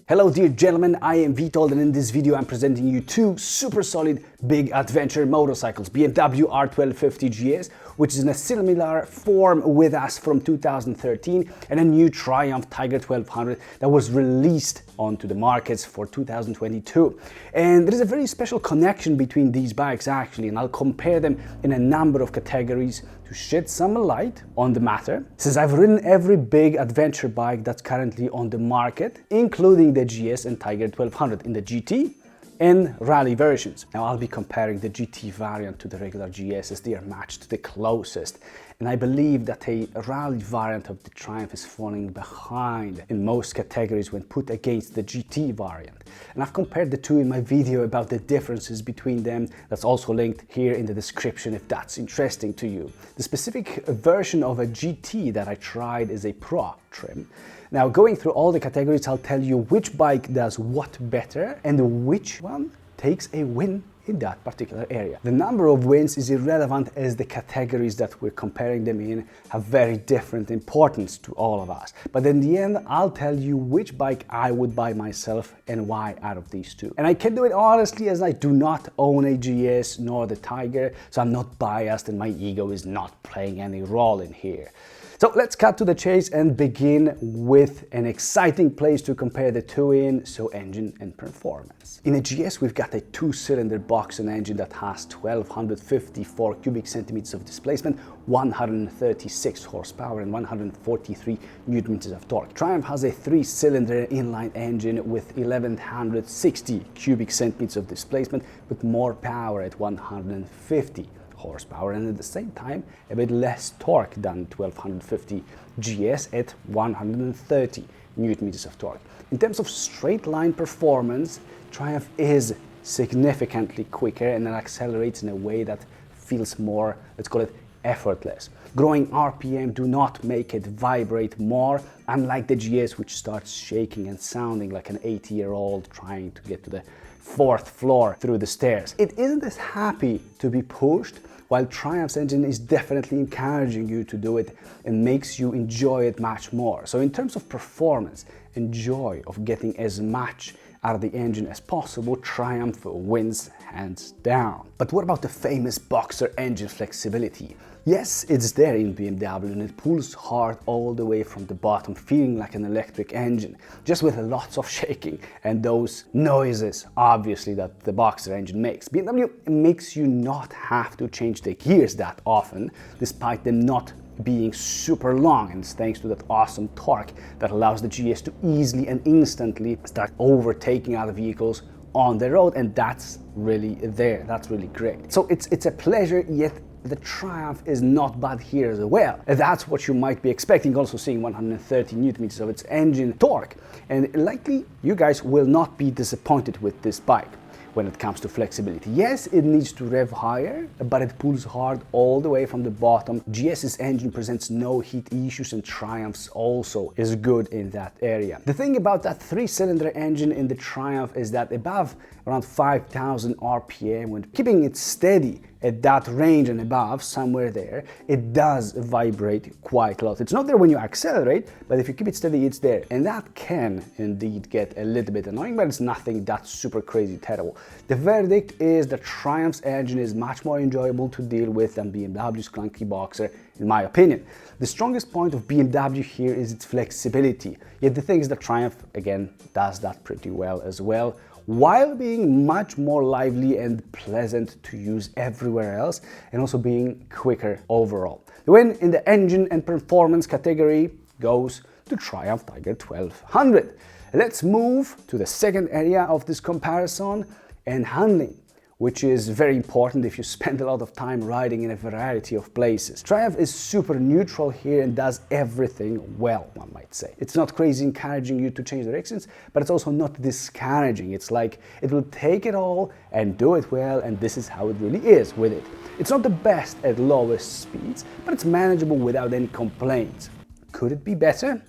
Hello dear gentlemen, I am Vitold and in this video I'm presenting you two super solid big adventure motorcycles, BMW R 1250 GS, which is in a similar form with us from 2013, and a new Triumph Tiger 1200 that was released onto the markets for 2022. And there is a very special connection between these bikes actually, and I'll compare them in a number of categories to shed some light on the matter, since I've ridden every big adventure bike that's currently on the market, including the GS and Tiger 1200 in the GT and rally versions. Now I'll be comparing the GT variant to the regular GS as they are matched the closest, and I believe that a rally variant of the Triumph is falling behind in most categories when put against the GT variant. And I've compared the two in my video about the differences between them. That's also linked here in the description if that's interesting to you. The specific version of a GT that I tried is a Pro trim. Now, going through all the categories, I'll tell you which bike does what better and which one takes a win in that particular area. The number of wins is irrelevant, as the categories that we're comparing them in have very different importance to all of us. But in the end, I'll tell you which bike I would buy myself and why out of these two. And I can do it honestly, as I do not own a GS nor the Tiger, so I'm not biased and my ego is not playing any role in here. So let's cut to the chase and begin with an exciting place to compare the two in, so engine and performance. In a GS, we've got a two-cylinder boxer engine that has 1254 cubic centimeters of displacement, 136 horsepower and 143 newton meters of torque. Triumph has a three-cylinder inline engine with 1160 cubic centimeters of displacement, with more power at 150 horsepower, and at the same time a bit less torque than 1250 GS at 130 newton meters of torque. In terms of straight line performance, Triumph is significantly quicker and it accelerates in a way that feels more, let's call it, effortless. Growing RPM do not make it vibrate more, unlike the GS, which starts shaking and sounding like an 80-year-old trying to get to the fourth floor through the stairs. It isn't as happy to be pushed, while Triumph's engine is definitely encouraging you to do it and makes you enjoy it much more. So in terms of performance and joy of getting as much out of the engine as possible, Triumph wins hands down. But what about the famous boxer engine flexibility? Yes, it's there in BMW and it pulls hard all the way from the bottom, feeling like an electric engine, just with lots of shaking and those noises, obviously, that the boxer engine makes. BMW makes you not have to change the gears that often, despite them not being super long, and it's thanks to that awesome torque that allows the GS to easily and instantly start overtaking other vehicles on the road, and that's really there. That's really great. So it's a pleasure, yet the Triumph is not bad here as well. That's what you might be expecting, also seeing 130 newton meters of its engine torque. And likely you guys will not be disappointed with this bike when it comes to flexibility. Yes, it needs to rev higher, but it pulls hard all the way from the bottom. GS's engine presents no heat issues, and Triumph's also is good in that area. The thing about that three-cylinder engine in the Triumph is that above around 5,000 RPM, when keeping it steady at that range and above, somewhere there, it does vibrate quite a lot. It's not there when you accelerate, but if you keep it steady, it's there. And that can indeed get a little bit annoying, but it's nothing that's super crazy terrible. The verdict is that Triumph's engine is much more enjoyable to deal with than BMW's clunky boxer, in my opinion. The strongest point of BMW here is its flexibility. Yet the thing is that Triumph, again, does that pretty well as well, while being much more lively and pleasant to use everywhere else, and also being quicker overall. The win in the engine and performance category goes to Triumph Tiger 1200. Let's move to the second area of this comparison, and handling, which is very important if you spend a lot of time riding in a variety of places. Triumph is super neutral here and does everything well, one might say. It's not crazy encouraging you to change directions, but it's also not discouraging. It's like it will take it all and do it well, and this is how it really is with it. It's not the best at lowest speeds, but it's manageable without any complaints. Could it be better?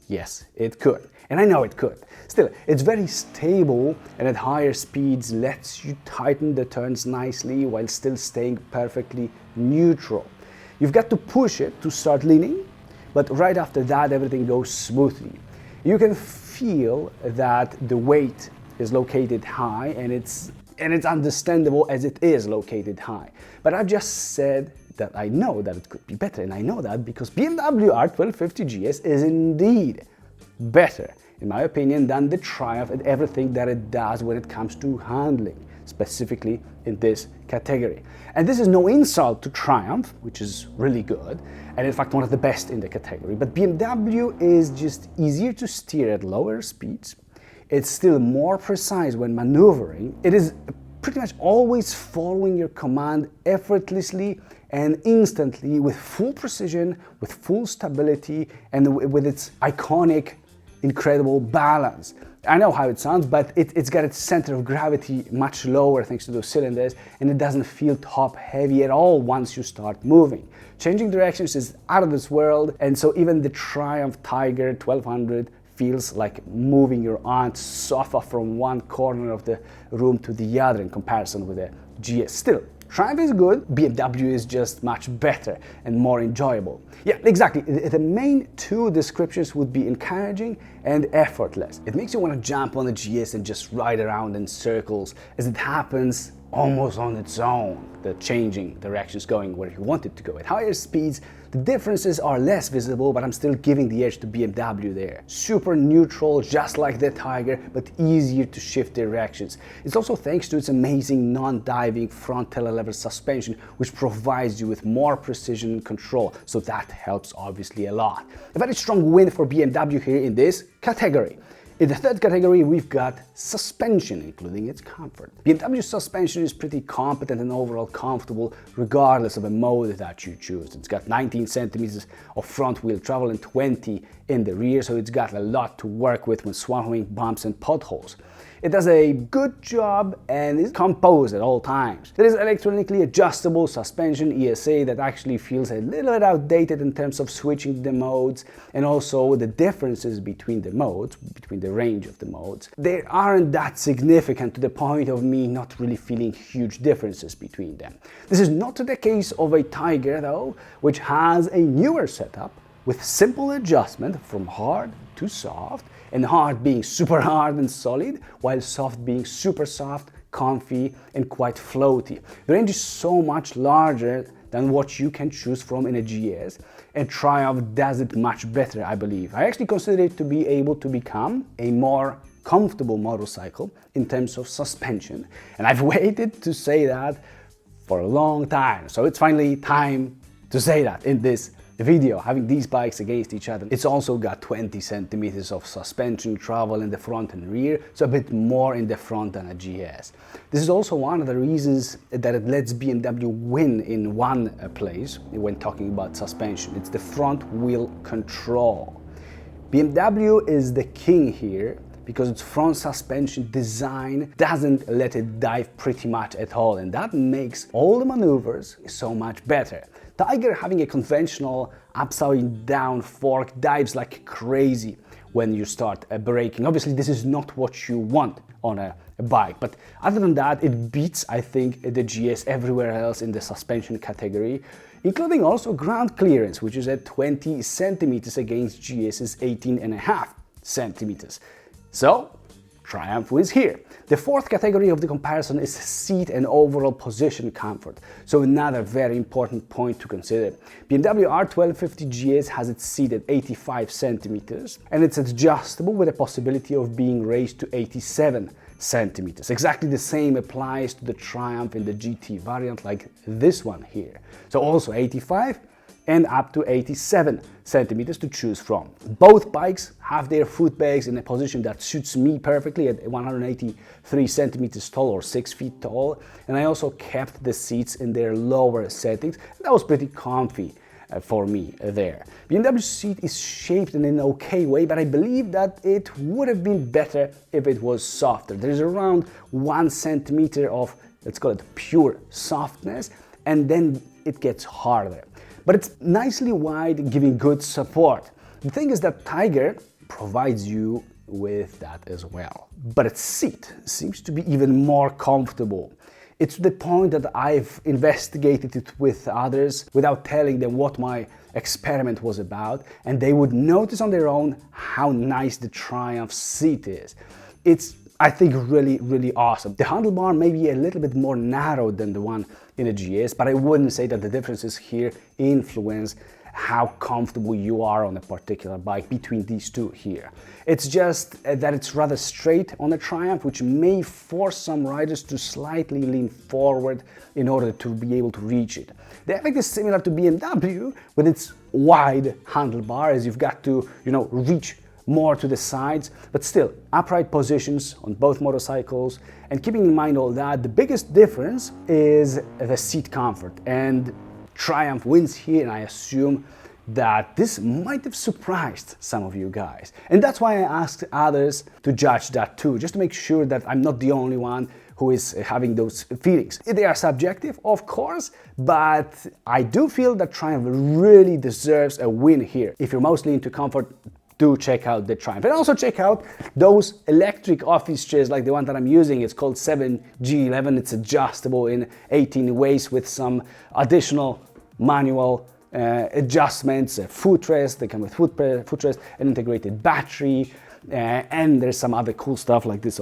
Yes, it could. And I know it could. Still, it's very stable, and at higher speeds lets you tighten the turns nicely while still staying perfectly neutral. You've got to push it to start leaning, but right after that everything goes smoothly. You can feel that the weight is located high, and it's understandable as it is located high. But I've just said that I know that it could be better, and I know that because BMW R1250 GS is indeed better, in my opinion, than the Triumph at everything that it does when it comes to handling, specifically in this category. And this is no insult to Triumph, which is really good, and in fact one of the best in the category, but BMW is just easier to steer at lower speeds. It's still more precise when maneuvering. It is pretty much always following your command effortlessly and instantly with full precision, with full stability, and with its iconic, incredible balance. I know how it sounds, but it's got its center of gravity much lower thanks to those cylinders, and it doesn't feel top heavy at all once you start moving. Changing directions is out of this world, and so even the Triumph Tiger 1200 feels like moving your aunt's sofa from one corner of the room to the other in comparison with the GS. Still, Triumph is good, BMW is just much better and more enjoyable. Yeah, exactly. The main two descriptions would be encouraging and effortless. It makes you want to jump on the GS and just ride around in circles as it happens almost on its own, the changing directions going where you want it to go. At higher speeds, the differences are less visible, but I'm still giving the edge to BMW there. Super neutral, just like the Tiger, but easier to shift directions. It's also thanks to its amazing non-diving front telelever suspension, which provides you with more precision and control, so that helps obviously a lot. A very strong win for BMW here in this category. In the third category, we've got suspension, including its comfort. BMW suspension is pretty competent and overall comfortable regardless of a mode that you choose. It's got 19 centimeters of front wheel travel and 20 in the rear, so it's got a lot to work with when swallowing bumps and potholes. It does a good job and is composed at all times. There is electronically adjustable suspension ESA that actually feels a little bit outdated in terms of switching the modes, and also the differences between the modes, between the range of the modes. They aren't that significant to the point of me not really feeling huge differences between them. This is not the case of a Tiger though, which has a newer setup with simple adjustment from hard to soft, and hard being super hard and solid, while soft being super soft, comfy, and quite floaty. The range is so much larger than what you can choose from in a GS, and Triumph does it much better, I believe. I actually consider it to be able to become a more comfortable motorcycle in terms of suspension, and I've waited to say that for a long time, so it's finally time to say that in this video, having these bikes against each other. It's also got 20 centimeters of suspension travel in the front and rear, so a bit more in the front than a GS. This is also one of the reasons that it lets BMW win in one place when talking about suspension. It's the front wheel control. BMW is the king here because its front suspension design doesn't let it dive pretty much at all, and that makes all the maneuvers so much better. Tiger, having a conventional upside down fork, dives like crazy when you start braking. Obviously this is not what you want on a bike, but other than that it beats, I think, the GS everywhere else in the suspension category, including also ground clearance, which is at 20 centimeters against GS's 18.5 centimeters. So Triumph wins here. The fourth category of the comparison is seat and overall position comfort. So another very important point to consider. BMW R1250 GS has its seat at 85 centimeters and it's adjustable with the possibility of being raised to 87 centimeters. Exactly the same applies to the Triumph in the GT variant like this one here. So also 85 and up to 87 centimeters to choose from. Both bikes have their foot pegs in a position that suits me perfectly at 183 centimeters tall or 6 feet tall, and I also kept the seats in their lower settings. That was pretty comfy for me there. BMW's seat is shaped in an okay way, but I believe that it would have been better if it was softer. There's around 1 centimeter of, let's call it pure softness, and then it gets harder. But it's nicely wide, giving good support. The thing is that Tiger provides you with that as well. But its seat seems to be even more comfortable. It's to the point that I've investigated it with others without telling them what my experiment was about, and they would notice on their own how nice the Triumph seat is. It's, I think, really awesome. The handlebar may be a little bit more narrow than the one in a GS, but I wouldn't say that the differences here influence how comfortable you are on a particular bike between these two here. It's just that it's rather straight on the Triumph, which may force some riders to slightly lean forward in order to be able to reach it. The effect is similar to BMW with its wide handlebar, as you've got to, reach more to the sides, but still upright positions on both motorcycles. And keeping in mind all that, the biggest difference is the seat comfort, and Triumph wins here, and I assume that this might have surprised some of you guys. And that's why I asked others to judge that too, just to make sure that I'm not the only one who is having those feelings. They are subjective, of course, but I do feel that Triumph really deserves a win here. If you're mostly into comfort, do check out the Triumph. And also check out those electric office chairs like the one that I'm using. It's called 7G11. It's adjustable in 18 ways with some additional manual adjustments, a footrest. They come with footrest, an integrated battery, and there's some other cool stuff like this,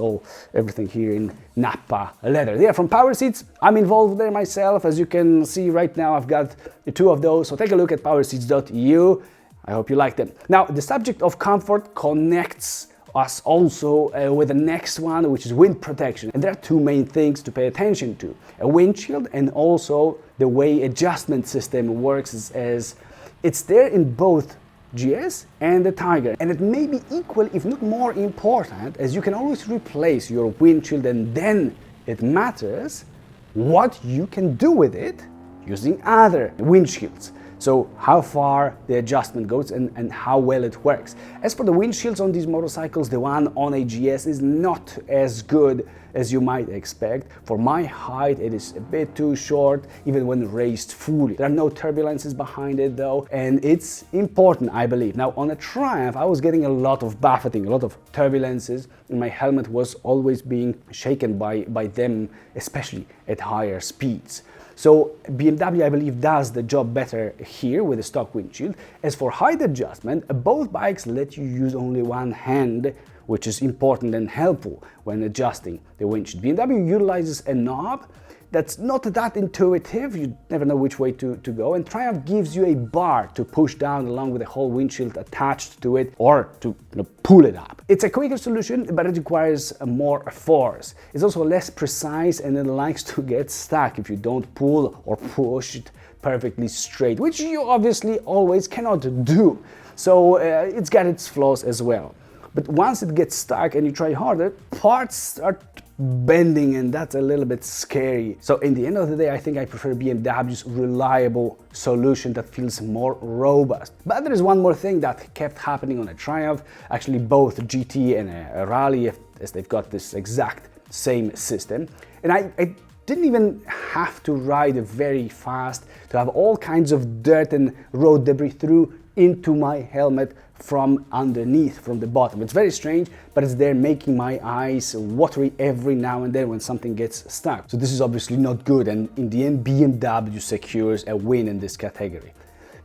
everything here in Nappa leather. They are from Power Seats. I'm involved there myself. As you can see right now, I've got 2 of those. So take a look at powerseats.eu. I hope you like them. Now, the subject of comfort connects us also with the next one, which is wind protection. And there are 2 main things to pay attention to: a windshield, and also the way adjustment system works, as it's there in both GS and the Tiger. And it may be equal, if not more important, as you can always replace your windshield, and then it matters what you can do with it using other windshields. So how far the adjustment goes and how well it works. As for the windshields on these motorcycles, the one on a GS is not as good as you might expect. For my height, it is a bit too short, even when raised fully. There are no turbulences behind it though, and it's important, I believe. Now, on a Triumph, I was getting a lot of buffeting, a lot of turbulences, and my helmet was always being shaken by them, especially at higher speeds. So BMW, I believe, does the job better here with the stock windshield. As for height adjustment, both bikes let you use only one hand, which is important and helpful when adjusting the windshield. BMW utilizes a knob that's not that intuitive. You never know which way to go, and Triumph gives you a bar to push down along with the whole windshield attached to it, or to pull it up. It's a quicker solution, but it requires more force. It's also less precise, and it likes to get stuck if you don't pull or push it perfectly straight, which you obviously always cannot do. So it's got its flaws as well. But once it gets stuck and you try harder, parts start bending, and that's a little bit scary. So in the end of the day, I think I prefer BMW's reliable solution that feels more robust. But there is one more thing that kept happening on a Triumph, actually both GT and a Rally, as they've got this exact same system. And I didn't even have to ride very fast to have all kinds of dirt and road debris through into my helmet from underneath, from the bottom. It's very strange, but it's there making my eyes watery every now and then when something gets stuck. So this is obviously not good, and in the end BMW secures a win in this category.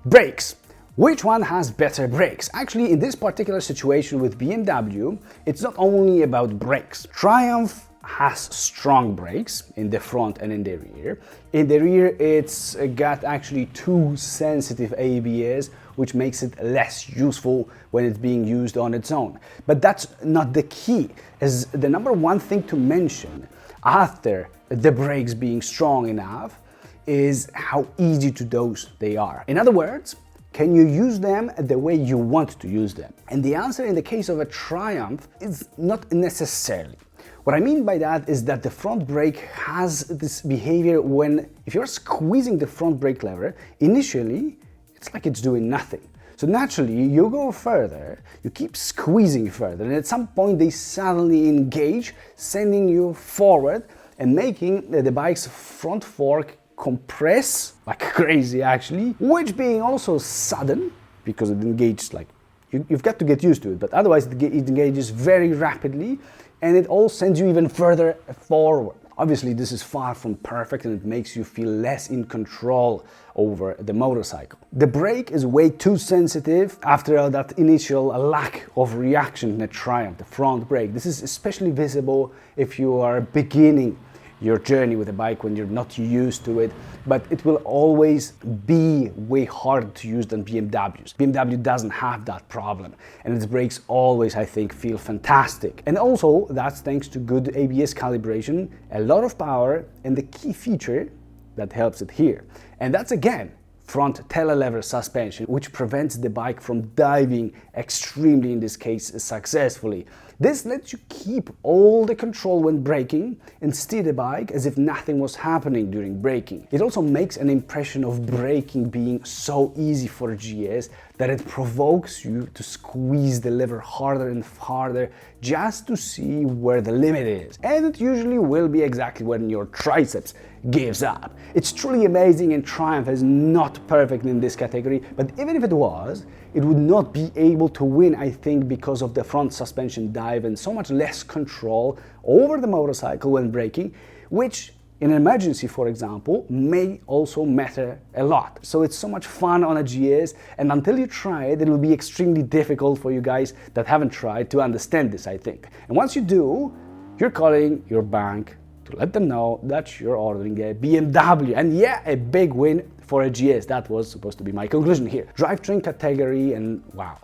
Brakes. Which one has better brakes? Actually, in this particular situation with BMW, it's not only about brakes. Triumph has strong brakes in the front and in the rear. In the rear, it's got actually 2 sensitive ABS, which makes it less useful when it's being used on its own. But that's not the key, as the number one thing to mention after the brakes being strong enough is how easy to dose they are. In other words, can you use them the way you want to use them? And the answer in the case of a Triumph is not necessarily. What I mean by that is that the front brake has this behavior when, if you're squeezing the front brake lever, initially it's like it's doing nothing. So naturally, you go further, you keep squeezing further, and at some point they suddenly engage, sending you forward and making the bike's front fork compress like crazy actually, which being also sudden, because it engages like, you've got to get used to it, but otherwise it engages very rapidly, and it all sends you even further forward. Obviously, this is far from perfect and it makes you feel less in control over the motorcycle. The brake is way too sensitive after that initial lack of reaction in the Triumph, the front brake. This is especially visible if you are beginning your journey with a bike when you're not used to it, but it will always be way harder to use than BMWs. BMW doesn't have that problem, and its brakes always, I think, feel fantastic. And also, that's thanks to good ABS calibration, a lot of power, and the key feature that helps it here. And that's again, front telelever suspension, which prevents the bike from diving extremely, in this case, successfully. This lets you keep all the control when braking and steer the bike as if nothing was happening during braking. It also makes an impression of braking being so easy for GS that it provokes you to squeeze the lever harder and harder just to see where the limit is. And it usually will be exactly when your triceps gives up. It's truly amazing, and Triumph is not perfect in this category, but even if it was, it would not be able to win, I think, because of the front suspension dive and so much less control over the motorcycle when braking, which in an emergency, for example, may also matter a lot. So it's so much fun on a GS, and until you try it, it will be extremely difficult for you guys that haven't tried to understand this, I think. And once you do, you're calling your bank to let them know that you're ordering a BMW. And yeah, a big win for a GS. That was supposed to be my conclusion here. Drivetrain category, and wow.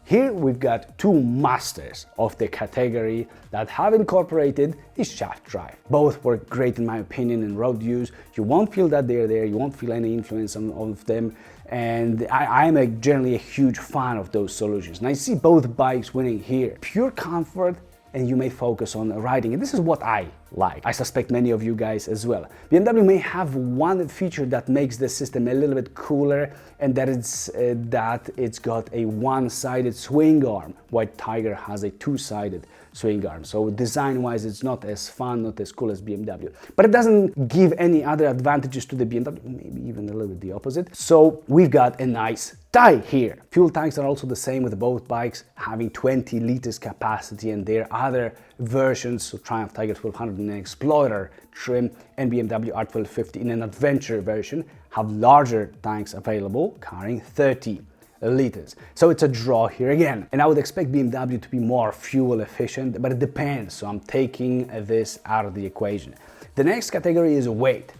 Here we've got two masters of the category that have incorporated the shaft drive. Both work great in my opinion in road use. You won't feel that they're there, you won't feel any influence of them, and I'm generally a huge fan of those solutions. And I see both bikes winning here. Pure comfort, and you may focus on riding. And this is what I like. I suspect many of you guys as well. BMW may have one feature that makes the system a little bit cooler, and that it's got a one-sided swing arm, while Tiger has a two-sided swing arm. So design-wise, it's not as fun, not as cool as BMW. But it doesn't give any other advantages to the BMW, maybe even a little bit the opposite. So we've got a nice tie here. Fuel tanks are also the same with both bikes, having 20 liters capacity, and there are other versions, so Triumph Tiger 1200 in an Explorer trim and BMW R1250 in an Adventure version, have larger tanks available, carrying 30 liters. So it's a draw here again. And I would expect BMW to be more fuel efficient, but it depends, so I'm taking this out of the equation. The next category is weight.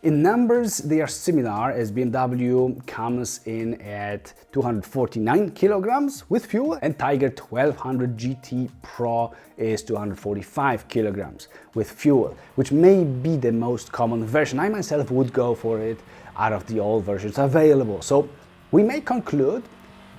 In numbers, they are similar, as BMW comes in at 249 kilograms with fuel, and Tiger 1200 GT Pro is 245 kilograms with fuel, which may be the most common version. I myself would go for it out of the all versions available. So we may conclude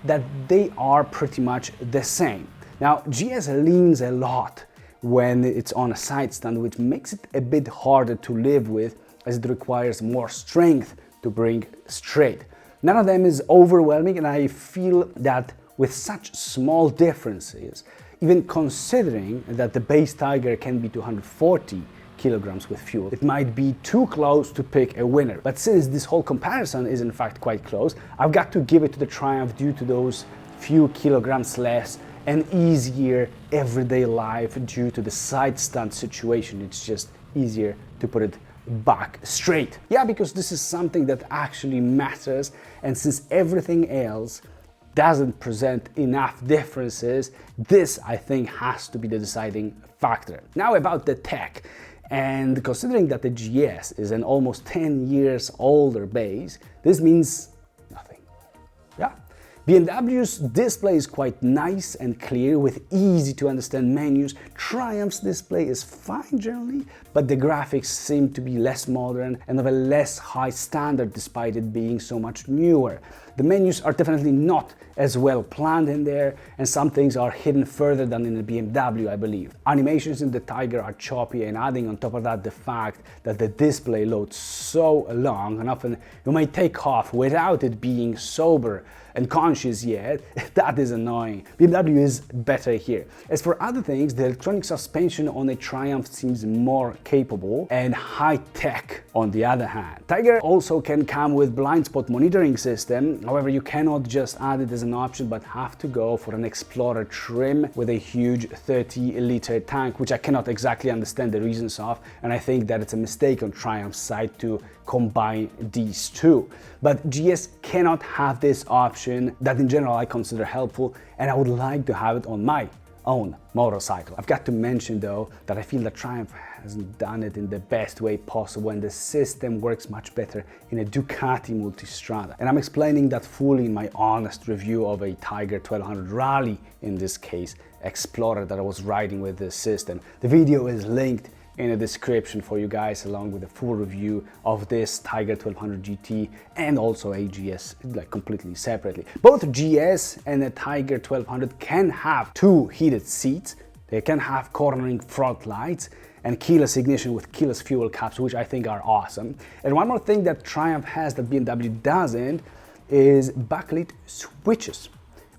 that they are pretty much the same. Now, GS leans a lot when it's on a side stand, which makes it a bit harder to live with, as it requires more strength to bring straight. None of them is overwhelming, and I feel that with such small differences, even considering that the base Tiger can be 240 kilograms with fuel, it might be too close to pick a winner. But since this whole comparison is in fact quite close, I've got to give it to the Triumph due to those few kilograms less and easier everyday life due to the side stand situation. It's just easier to put it back straight. Yeah, because this is something that actually matters, and since everything else doesn't present enough differences, this I think has to be the deciding factor. Now about the tech, and considering that the GS is an almost 10 years older base, this means nothing. Yeah. BMW's display is quite nice and clear with easy to understand menus. Triumph's display is fine generally, but the graphics seem to be less modern and of a less high standard despite it being so much newer. The menus are definitely not as well planned in there, and some things are hidden further than in the BMW, I believe. Animations in the Tiger are choppy, and adding on top of that the fact that the display loads so long, and often you may take off without it being sober and conscious launches yet. That is annoying. BMW is better here. As for other things, the electronic suspension on a Triumph seems more capable and high-tech on the other hand. Tiger also can come with blind spot monitoring system. However, you cannot just add it as an option, but have to go for an Explorer trim with a huge 30-liter tank, which I cannot exactly understand the reasons of, and I think that it's a mistake on Triumph's side to combine these two. But GS cannot have this option that in general I consider helpful, and I would like to have it on my own motorcycle. I've got to mention though that I feel that Triumph hasn't done it in the best way possible, and the system works much better in a Ducati Multistrada. And I'm explaining that fully in my honest review of a Tiger 1200 Rally, in this case Explorer, that I was riding with this system. The video is linked in the description for you guys, along with a full review of this Tiger 1200 GT and also a GS, like completely separately. Both GS and the Tiger 1200 can have two heated seats. They can have cornering front lights and keyless ignition with keyless fuel caps, which I think are awesome. And one more thing that Triumph has that BMW doesn't is backlit switches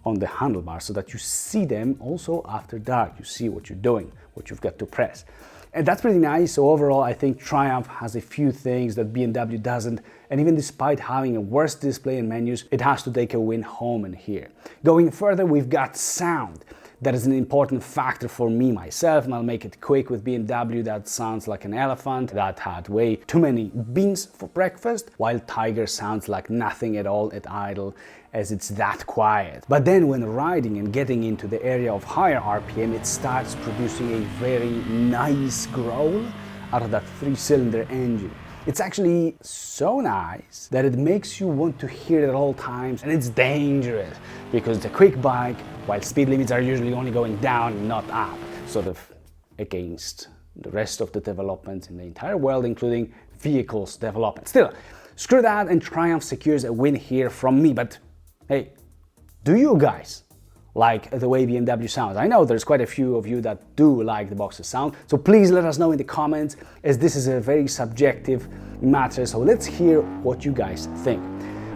on the handlebars, so that you see them also after dark. You see what you're doing, what you've got to press. And that's pretty nice. So overall, I think Triumph has a few things that BMW doesn't, and even despite having a worse display and menus, it has to take a win home in here. Going further, we've got sound. That is an important factor for me myself, and I'll make it quick. With BMW, that sounds like an elephant that had way too many beans for breakfast, while Tiger sounds like nothing at all at idle, as it's that quiet. But then when riding and getting into the area of higher RPM, it starts producing a very nice growl out of that 3-cylinder engine. It's actually so nice that it makes you want to hear it at all times, and it's dangerous because it's a quick bike, while speed limits are usually only going down, not up, sort of against the rest of the developments in the entire world, including vehicles development. Still, screw that, and Triumph secures a win here from me. But hey, do you guys like the way BMW sounds? I know there's quite a few of you that do like the box's sound, so please let us know in the comments, as this is a very subjective matter, so let's hear what you guys think.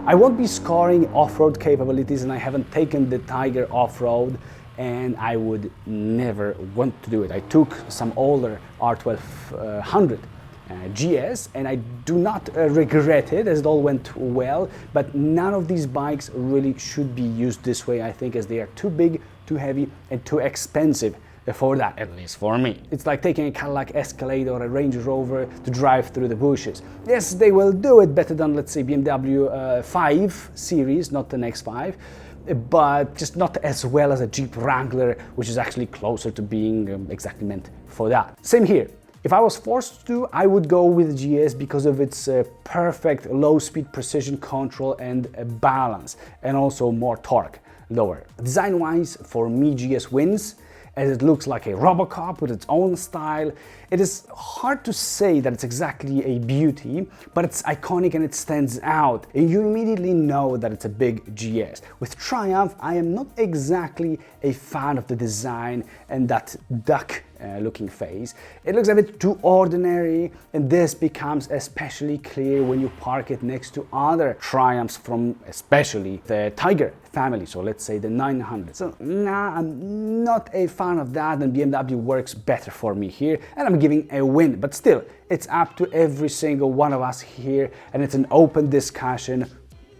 I won't be scoring off-road capabilities, and I haven't taken the Tiger off-road, and I would never want to do it. I took some older R1200 GS, and I do not regret it, as it all went well, but none of these bikes really should be used this way, I think, as they are too big, too heavy, and too expensive for that, at least for me. It's like taking a Cadillac Escalade or a Range Rover to drive through the bushes. Yes, they will do it better than, let's say, BMW 5 Series, not the X5, but just not as well as a Jeep Wrangler, which is actually closer to being exactly meant for that. Same here. If I was forced to, I would go with GS because of its perfect low-speed precision control and balance, and also more torque, lower. Design-wise, for me, GS wins, as it looks like a Robocop with its own style. It is hard to say that it's exactly a beauty, but it's iconic and it stands out, and you immediately know that it's a big GS. With Triumph, I am not exactly a fan of the design and that duck looking face. It looks a bit too ordinary, and this becomes especially clear when you park it next to other Triumphs from especially the Tiger family, so let's say the 900. So nah, I'm not a fan of that, and BMW works better for me here, and I'm giving a win. But still, it's up to every single one of us here, and it's an open discussion,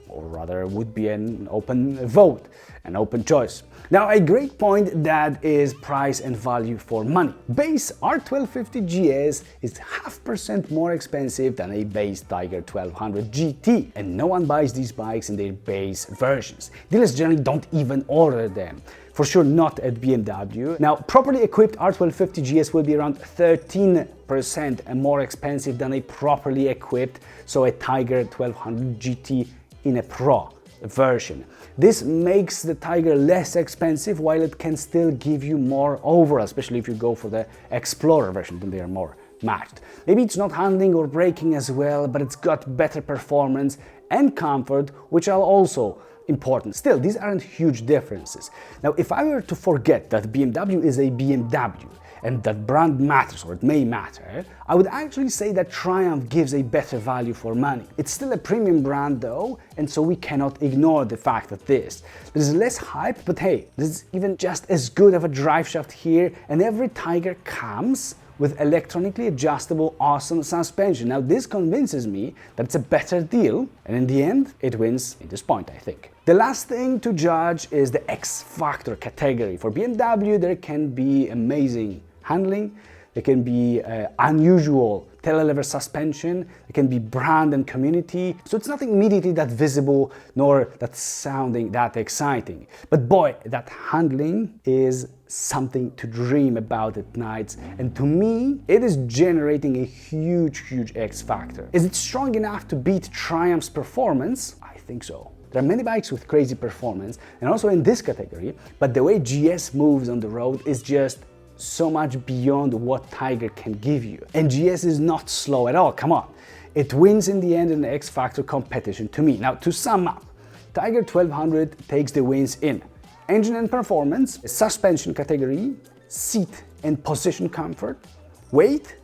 or rather would be an open vote, an open choice. Now, a great point that is price and value for money. Base R1250 GS is 0.5% more expensive than a base Tiger 1200 GT, and no one buys these bikes in their base versions. Dealers generally don't even order them. For sure not at BMW. Now, properly equipped R1250 GS will be around 13% more expensive than a properly equipped, so a Tiger 1200 GT in a Pro version. This makes the Tiger less expensive, while it can still give you more overall, especially if you go for the Explorer version, then they are more matched. Maybe it's not handling or braking as well, but it's got better performance and comfort, which I'll also important. Still, these aren't huge differences. Now, if I were to forget that BMW is a BMW and that brand matters, or it may matter, I would actually say that Triumph gives a better value for money. It's still a premium brand though, and so we cannot ignore the fact that there's less hype, but hey, this is even just as good of a driveshaft here, and every Tiger comes with electronically adjustable awesome suspension. Now this convinces me that it's a better deal, and in the end it wins in this point, I think. The last thing to judge is the X Factor category. For BMW there can be amazing handling, there can be unusual telelever suspension, there can be brand and community, so it's not immediately that visible nor that sounding that exciting. But boy, that handling is something to dream about at nights, and to me it is generating a huge X factor. Is it strong enough to beat Triumph's performance? I think so. There are many bikes with crazy performance and also in this category, but the way GS moves on the road is just so much beyond what Tiger can give you. And GS is not slow at all, come on. It wins in the end in the X Factor competition to me. Now, to sum up, Tiger 1200 takes the wins in engine and performance, suspension category, seat and position comfort, weight,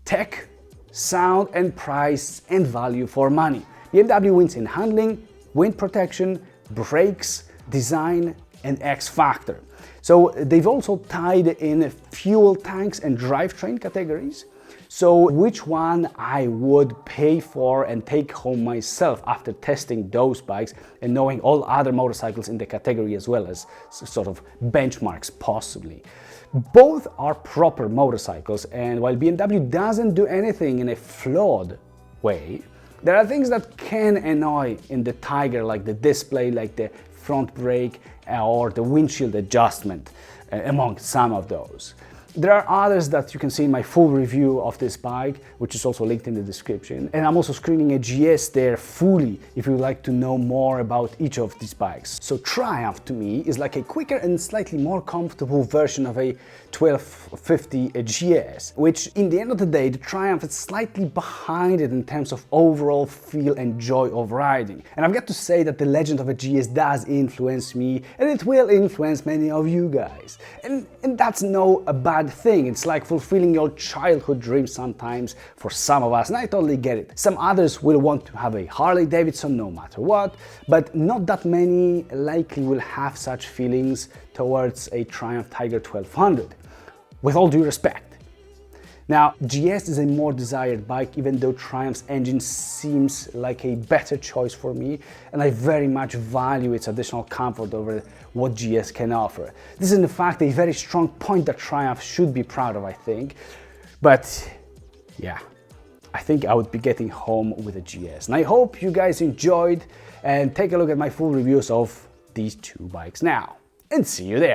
tech, sound and price and value for money. BMW wins in handling, wind protection, brakes, design and X Factor. So they've also tied in fuel tanks and drivetrain categories. So which one I would pay for and take home myself after testing those bikes and knowing all other motorcycles in the category as well as sort of benchmarks possibly. Both are proper motorcycles, and while BMW doesn't do anything in a flawed way, there are things that can annoy in the Tiger, like the display, like the front brake or the windshield adjustment, among some of those. There are others that you can see in my full review of this bike, which is also linked in the description. And I'm also screening a GS there fully if you would like to know more about each of these bikes. So Triumph to me is like a quicker and slightly more comfortable version of a 1250 GS, which in the end of the day, the Triumph is slightly behind it in terms of overall feel and joy of riding. And I've got to say that the legend of a GS does influence me, and it will influence many of you guys. And that's no bad thing. It's like fulfilling your childhood dreams sometimes for some of us, and I totally get it. Some others will want to have a Harley Davidson no matter what, but not that many likely will have such feelings towards a Triumph Tiger 1200, with all due respect. Now, GS is a more desired bike, even though Triumph's engine seems like a better choice for me, and I very much value its additional comfort over what GS can offer. This is in fact a very strong point that Triumph should be proud of, I think. But yeah, I think I would be getting home with a GS. And I hope you guys enjoyed, and take a look at my full reviews of these two bikes now, and see you there.